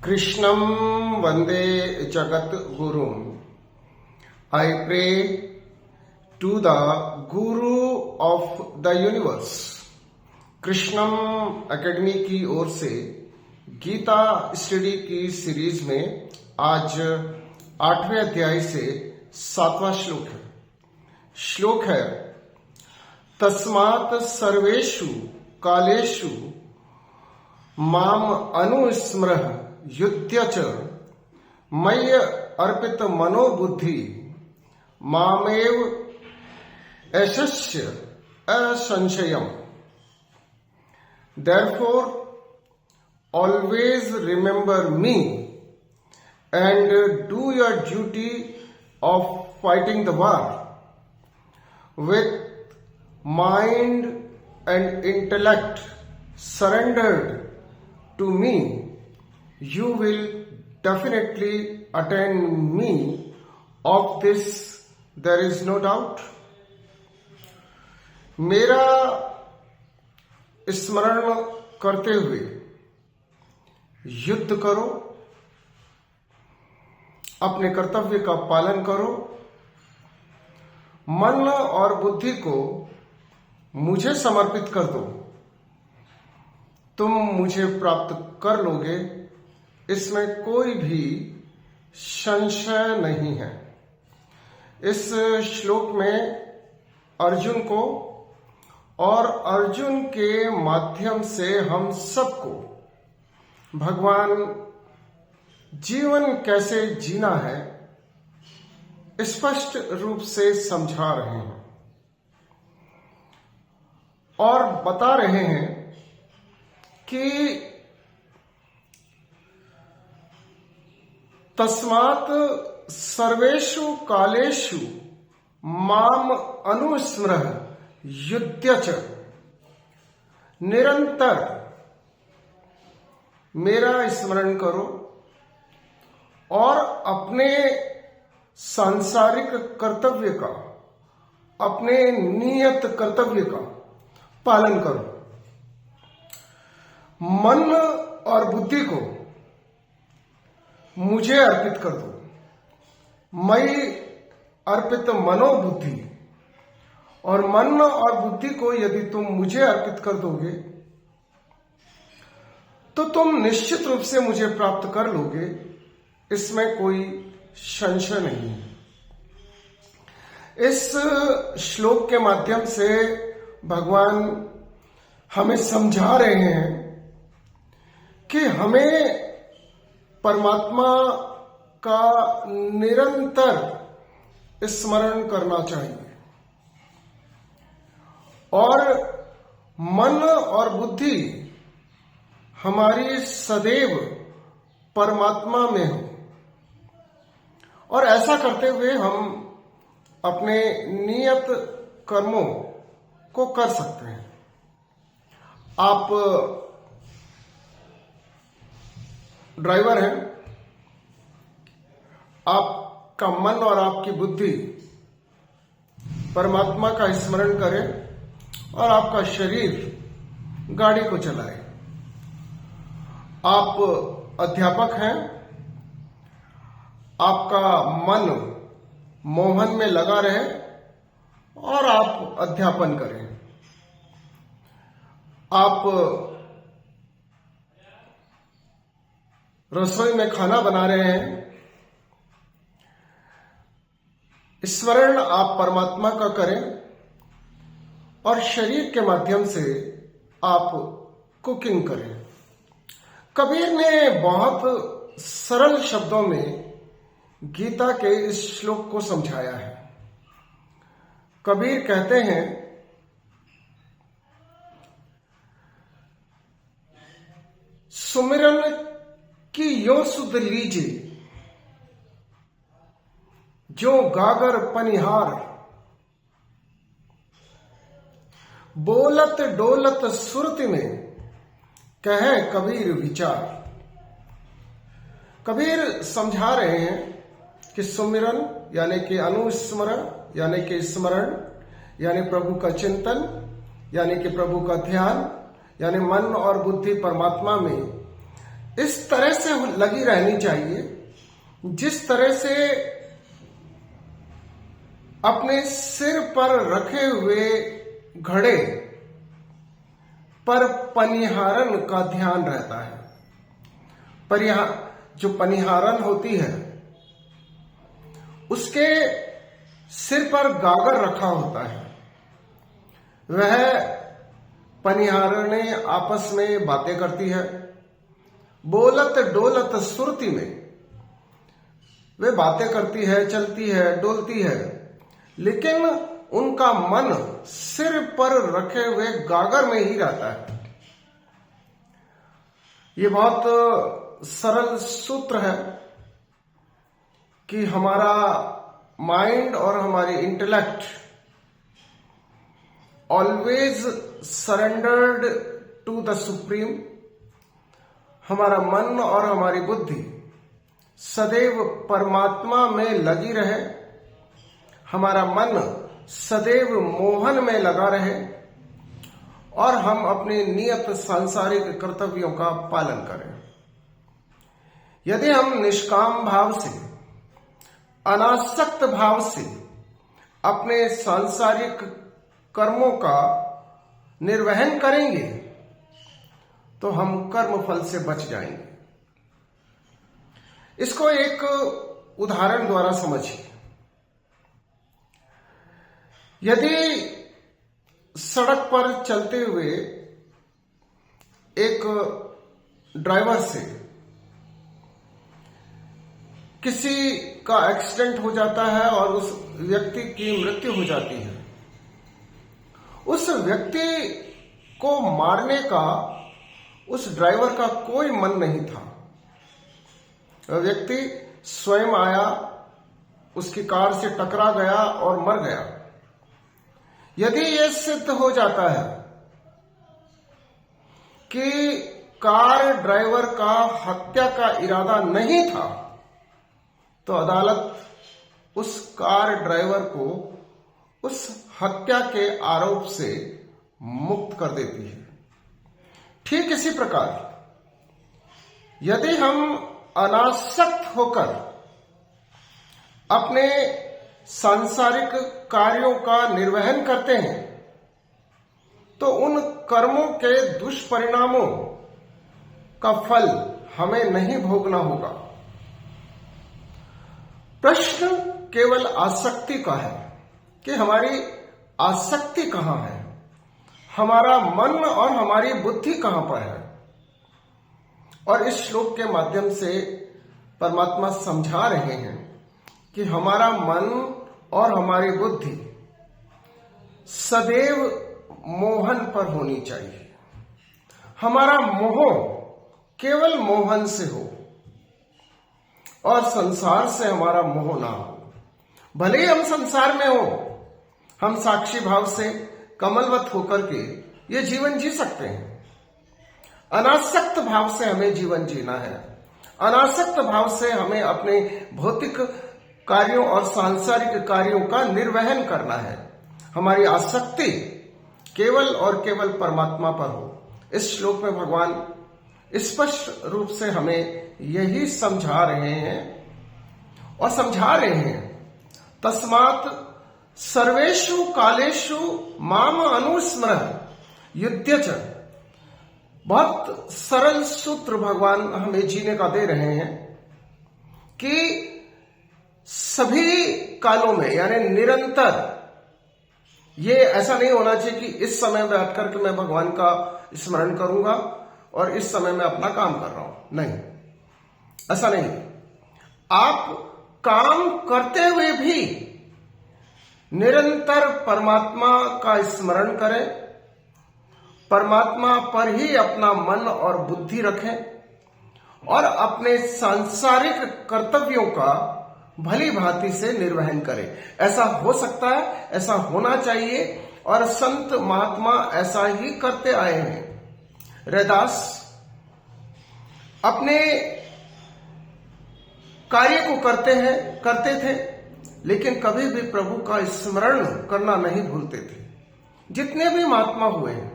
Krishnam Vande Jagat Gurum. I pray to the Guru of the Universe. Krishnam academy की ओर से Gita study की series में आज 8वें अध्याय से 7वां श्लोक है। श्लोक है तस्मात् सर्वेषु कालेषु माम अनुस्मरः युध्य च मय्य अर्पित मनोबुद्धि मामेव यशस्य असंशयम्। Therefore, always remember me and do your duty of fighting the war with mind and intellect surrendered to me. You will definitely attain me. Of this there is no doubt. मेरा स्मरण करते हुए युद्ध करो, अपने कर्तव्य का पालन करो, मन और बुद्धि को मुझे समर्पित कर दो। तुम मुझे प्राप्त कर लोगे, इसमें कोई भी संशय नहीं है। इस श्लोक में अर्जुन को और अर्जुन के माध्यम से हम सबको भगवान जीवन कैसे जीना है स्पष्ट रूप से समझा रहे हैं और बता रहे हैं कि तस्मात् सर्वेषु कालेषु माम अनुस्मरः युध्य च, निरंतर मेरा स्मरण करो और अपने सांसारिक कर्तव्य का, अपने नियत कर्तव्य का पालन करो। मन और बुद्धि को मुझे अर्पित कर दो। मई अर्पित मनोबुद्धि, और मन और बुद्धि को यदि तुम मुझे अर्पित कर दोगे तो तुम निश्चित रूप से मुझे प्राप्त कर लोगे, इसमें कोई संशय नहीं है। इस श्लोक के माध्यम से भगवान हमें समझा रहे हैं कि हमें परमात्मा का निरंतर स्मरण करना चाहिए और मन और बुद्धि हमारी सदैव परमात्मा में हो, और ऐसा करते हुए हम अपने नियत कर्मों को कर सकते हैं। आप ड्राइवर हैं, आपका मन और आपकी बुद्धि परमात्मा का स्मरण करें और आपका शरीर गाड़ी को चलाए। आप अध्यापक हैं, आपका मन मोहन में लगा रहे और आप अध्यापन करें। आप रसोई में खाना बना रहे हैं, स्मरण आप परमात्मा का करें और शरीर के माध्यम से आप कुकिंग करें। कबीर ने बहुत सरल शब्दों में गीता के इस श्लोक को समझाया है। कबीर कहते हैं सुमिरन की यो सुध लीजिए जो गागर पनिहार, बोलत डोलत सुरति में कहे कबीर विचार। कबीर समझा रहे हैं कि सुमिरन यानी कि अनुस्मरण यानी कि स्मरण यानी प्रभु का चिंतन यानी कि प्रभु का ध्यान यानी मन और बुद्धि परमात्मा में इस तरह से लगी रहनी चाहिए जिस तरह से अपने सिर पर रखे हुए घड़े पर पनिहारन का ध्यान रहता है। जो पनिहारन होती है उसके सिर पर गागर रखा होता है। वह पनिहारने आपस में बातें करती है, बोलत डोलत सुरती में वे बातें करती है, चलती है, डोलती है, लेकिन उनका मन सिर पर रखे हुए गागर में ही रहता है। ये बहुत सरल सूत्र है कि हमारा माइंड और हमारी intellect always surrendered to the supreme. हमारा मन और हमारी बुद्धि सदैव परमात्मा में लगी रहे, हमारा मन सदैव मोहन में लगा रहे और हम अपने नियत सांसारिक कर्तव्यों का पालन करें। यदि हम निष्काम भाव से, अनासक्त भाव से अपने सांसारिक कर्मों का निर्वहन करेंगे तो हम कर्म फल से बच जाएंगे। इसको एक उदाहरण द्वारा समझिए। यदि सड़क पर चलते हुए एक ड्राइवर से किसी का एक्सीडेंट हो जाता है और उस व्यक्ति की मृत्यु हो जाती है, उस व्यक्ति को मारने का उस ड्राइवर का कोई मन नहीं था। वह व्यक्ति स्वयं आया, उसकी कार से टकरा गया और मर गया। यदि यह सिद्ध हो जाता है कि कार ड्राइवर का हत्या का इरादा नहीं था, तो अदालत उस कार ड्राइवर को उस हत्या के आरोप से मुक्त कर देती है। ठीक इसी प्रकार यदि हम अनासक्त होकर अपने सांसारिक कार्यों का निर्वहन करते हैं तो उन कर्मों के दुष्परिणामों का फल हमें नहीं भोगना होगा। प्रश्न केवल आसक्ति का है कि हमारी आसक्ति कहां है, हमारा मन और हमारी बुद्धि कहां पर है। और इस श्लोक के माध्यम से परमात्मा समझा रहे हैं कि हमारा मन और हमारी बुद्धि सदैव मोहन पर होनी चाहिए। हमारा मोह केवल मोहन से हो और संसार से हमारा मोह ना हो। भले ही हम संसार में हो, हम साक्षी भाव से कमलवत होकर के ये जीवन जी सकते हैं। अनासक्त भाव से हमें जीवन जीना है। अनासक्त भाव से हमें अपने भौतिक कार्यों और सांसारिक कार्यों का निर्वहन करना है। हमारी आसक्ति केवल और केवल परमात्मा पर हो। इस श्लोक में भगवान स्पष्ट रूप से हमें यही समझा रहे हैं और समझा रहे हैं। तस्मात् सर्वेषु कालेषु माम अनुस्मर युध्य च। बहुत सरल सूत्र भगवान हमें जीने का दे रहे हैं कि सभी कालों में, यानी निरंतर, ये ऐसा नहीं होना चाहिए कि इस समय बैठ करके मैं भगवान का स्मरण करूंगा और इस समय मैं अपना काम कर रहा हूं। नहीं, ऐसा नहीं। आप काम करते हुए भी निरंतर परमात्मा का स्मरण करें, परमात्मा पर ही अपना मन और बुद्धि रखें और अपने सांसारिक कर्तव्यों का भली भांति से निर्वहन करें। ऐसा हो सकता है, ऐसा होना चाहिए और संत महात्मा ऐसा ही करते आए हैं। रैदास अपने कार्य को करते थे, लेकिन कभी भी प्रभु का स्मरण करना नहीं भूलते थे। जितने भी महात्मा हुए हैं,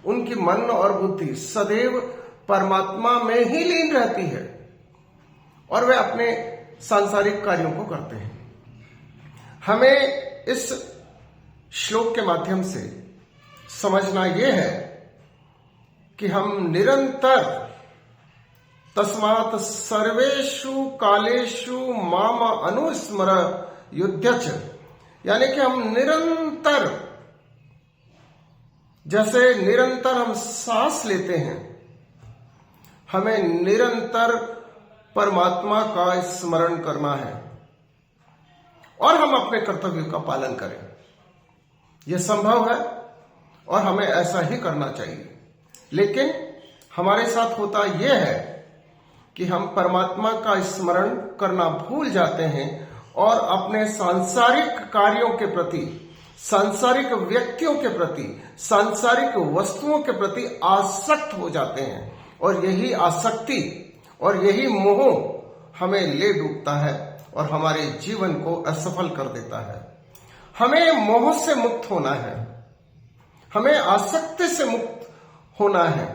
उनकी मन और बुद्धि सदैव परमात्मा में ही लीन रहती है और वे अपने सांसारिक कार्यों को करते हैं। हमें इस श्लोक के माध्यम से समझना यह है कि हम निरंतर तस्मात् सर्वेषु कालेषु माम अनुस्मर युध्यच, यानी कि हम निरंतर, जैसे निरंतर हम सांस लेते हैं, हमें निरंतर परमात्मा का स्मरण करना है और हम अपने कर्तव्यों का पालन करें। यह संभव है और हमें ऐसा ही करना चाहिए। लेकिन हमारे साथ होता यह है कि हम परमात्मा का स्मरण करना भूल जाते हैं और अपने सांसारिक कार्यों के प्रति, सांसारिक व्यक्तियों के प्रति, सांसारिक वस्तुओं के प्रति आसक्त हो जाते हैं और यही आसक्ति और यही मोह हमें ले डूबता है और हमारे जीवन को असफल कर देता है। हमें मोह से मुक्त होना है, हमें आसक्ति से मुक्त होना है,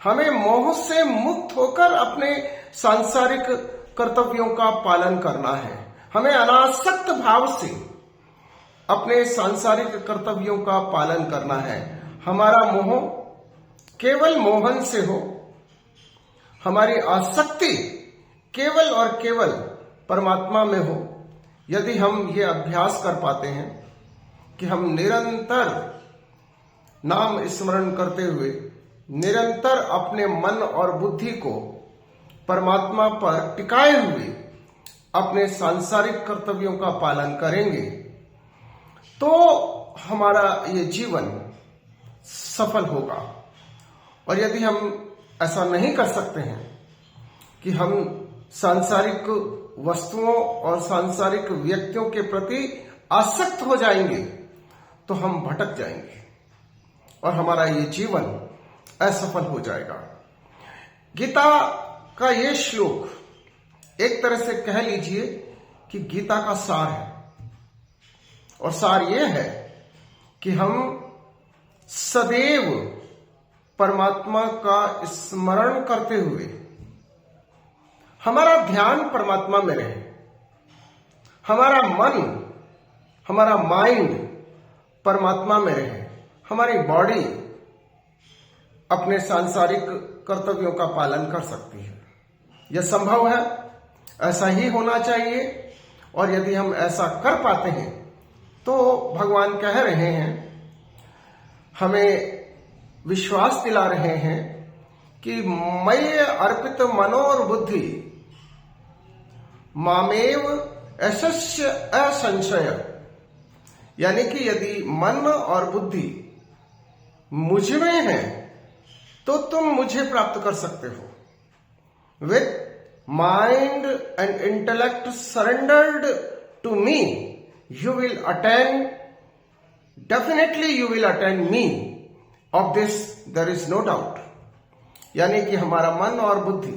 हमें मोह से मुक्त होकर अपने सांसारिक कर्तव्यों का पालन करना है। हमें अनासक्त भाव से अपने सांसारिक कर्तव्यों का पालन करना है। हमारा मोह केवल मोहन से हो, हमारी आसक्ति केवल और केवल परमात्मा में हो। यदि हम ये अभ्यास कर पाते हैं कि हम निरंतर नाम स्मरण करते हुए निरंतर अपने मन और बुद्धि को परमात्मा पर टिकाए हुए अपने सांसारिक कर्तव्यों का पालन करेंगे, तो हमारा ये जीवन सफल होगा। और यदि हम ऐसा नहीं कर सकते हैं कि हम सांसारिक वस्तुओं और सांसारिक व्यक्तियों के प्रति आसक्त हो जाएंगे, तो हम भटक जाएंगे और हमारा ये जीवन असफल हो जाएगा। गीता का ये श्लोक एक तरह से कह लीजिए कि गीता का सार है। और सार ये है कि हम सदैव परमात्मा का स्मरण करते हुए हमारा ध्यान परमात्मा में रहे, हमारा मन, हमारा माइंड परमात्मा में रहे, हमारी बॉडी अपने सांसारिक कर्तव्यों का पालन कर सकती है। यह संभव है, ऐसा ही होना चाहिए। और यदि हम ऐसा कर पाते हैं तो भगवान कह रहे हैं, हमें विश्वास दिला रहे हैं कि मय्य अर्पित मनो और बुद्धि मामेव यशस्य असंशय, यानी कि यदि मन और बुद्धि मुझ में है तो तुम मुझे प्राप्त कर सकते हो। With mind and intellect surrendered to me you will attain, definitely you will attain me, of this there is no doubt। यानी कि हमारा मन और बुद्धि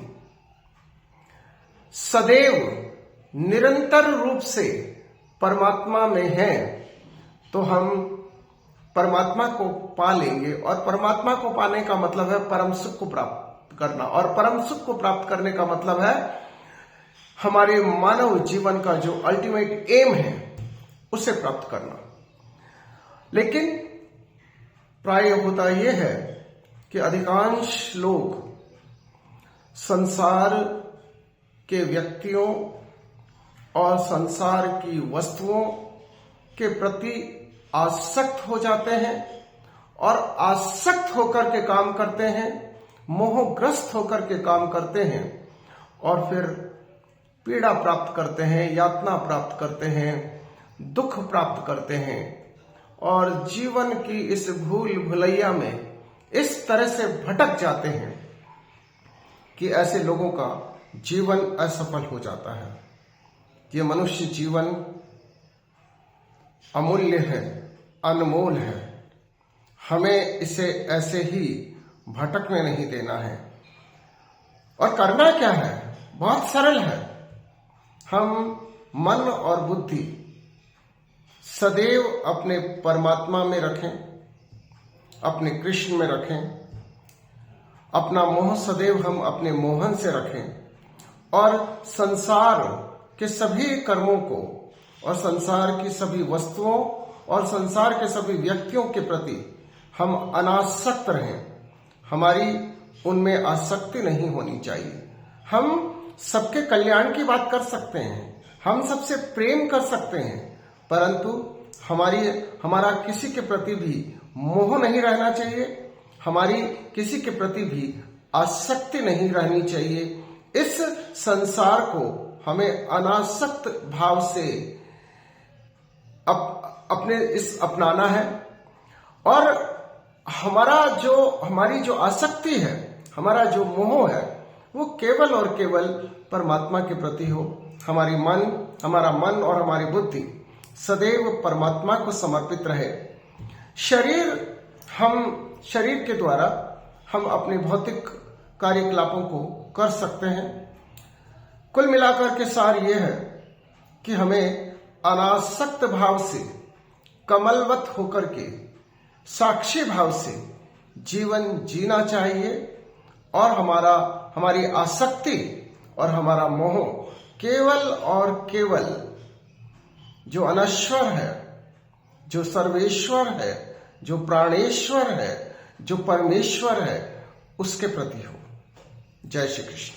सदैव निरंतर रूप से परमात्मा में है तो हम परमात्मा को पा लेंगे। और परमात्मा को पाने का मतलब है परम सुख को प्राप्त करना, और परम सुख को प्राप्त करने का मतलब है हमारे मानव जीवन का जो अल्टीमेट एम है उसे प्राप्त करना। लेकिन प्राय होता यह है कि अधिकांश लोग संसार के व्यक्तियों और संसार की वस्तुओं के प्रति आसक्त हो जाते हैं और आसक्त होकर के काम करते हैं, मोहग्रस्त होकर के काम करते हैं और फिर पीड़ा प्राप्त करते हैं, यातना प्राप्त करते हैं, दुख प्राप्त करते हैं और जीवन की इस भूल भुलैया में इस तरह से भटक जाते हैं कि ऐसे लोगों का जीवन असफल हो जाता है। ये मनुष्य जीवन अमूल्य है, अनमोल है। हमें इसे ऐसे ही भटकने नहीं देना है। और करना क्या है? बहुत सरल है। हम मन और बुद्धि सदैव अपने परमात्मा में रखें, अपने कृष्ण में रखें अपना मोह सदैव हम अपने मोहन से रखें और संसार के सभी कर्मों को और संसार की सभी वस्तुओं और संसार के सभी व्यक्तियों के प्रति हम अनासक्त रहें। हमारी उनमें आसक्ति नहीं होनी चाहिए। हम सबके कल्याण की बात कर सकते हैं, हम सबसे प्रेम कर सकते हैं, परंतु हमारा किसी के प्रति भी मोह नहीं रहना चाहिए, हमारी किसी के प्रति भी आसक्ति नहीं रहनी चाहिए। इस संसार को हमें अनासक्त भाव से अपनाना है और हमारी जो आसक्ति है, हमारा जो मोह है, वो केवल और केवल परमात्मा के प्रति हो। हमारा मन और हमारी बुद्धि सदैव परमात्मा को समर्पित रहे। शरीर के द्वारा हम अपने भौतिक कार्यकलापों को कर सकते हैं। कुल मिलाकर के सार ये है कि हमें अनासक्त भाव से, कमलवत होकर के, साक्षी भाव से जीवन जीना चाहिए और हमारी आसक्ति और हमारा मोह केवल और केवल जो अनश्वर है, जो सर्वेश्वर है, जो प्राणेश्वर है, जो परमेश्वर है, उसके प्रति हो। जय श्री कृष्ण।